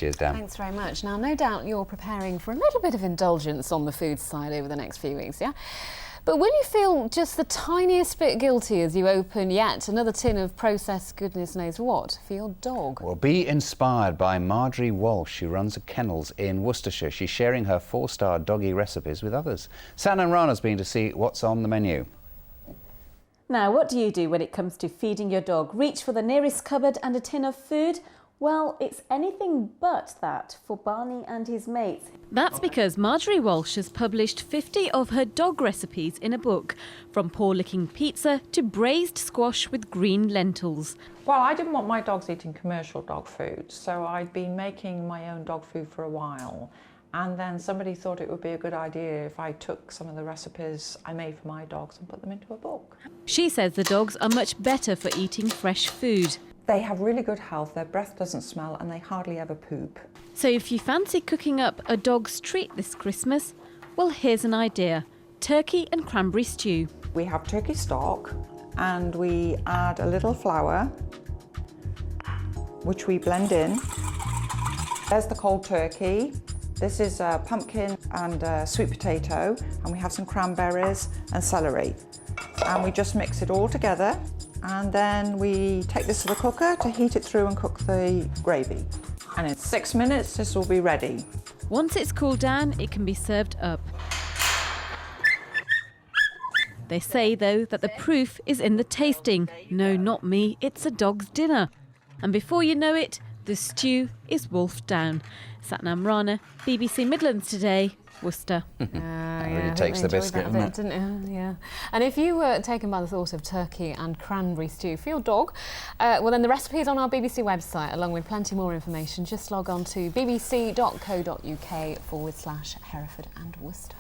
Cheers, Dan. Thanks very much. Now, no doubt you're preparing for a little bit of indulgence on the food side over the next few weeks, yeah? But will you feel just the tiniest bit guilty as you open yet another tin of processed goodness knows what for your dog? Well, be inspired by Marjorie Walsh, who runs a kennels in Worcestershire. She's sharing her 4-star doggy recipes with others. Satnam Rana's been to see what's on the menu. Now, what do you do when it comes to feeding your dog? Reach for the nearest cupboard and a tin of food? Well, it's anything but that for Barney and his mates. That's because Marjorie Walsh has published 50 of her dog recipes in a book, from paw-licking pizza to braised squash with green lentils. Well, I didn't want my dogs eating commercial dog food, so I'd been making my own dog food for a while. And then somebody thought it would be a good idea if I took some of the recipes I made for my dogs and put them into a book. She says the dogs are much better for eating fresh food. They have really good health, their breath doesn't smell, and they hardly ever poop. So if you fancy cooking up a dog's treat this Christmas, well, here's an idea: turkey and cranberry stew. We have turkey stock and we add a little flour, which we blend in. There's the cold turkey. This is pumpkin and sweet potato, and we have some cranberries and celery. And we just mix it all together, and then we take this to the cooker to heat it through and cook the gravy. And in 6 minutes, this will be ready. Once it's cooled down, it can be served up. They say, though, that the proof is in the tasting. No, not me, it's a dog's dinner. And before you know it, the stew is wolfed down. Satnam Rana, BBC Midlands Today, Worcester. Really takes the biscuit, doesn't it? Yeah. And if you were taken by the thought of turkey and cranberry stew for your dog, well, then the recipe is on our BBC website, along with plenty more information. Just log on to bbc.co.uk/Hereford and Worcester.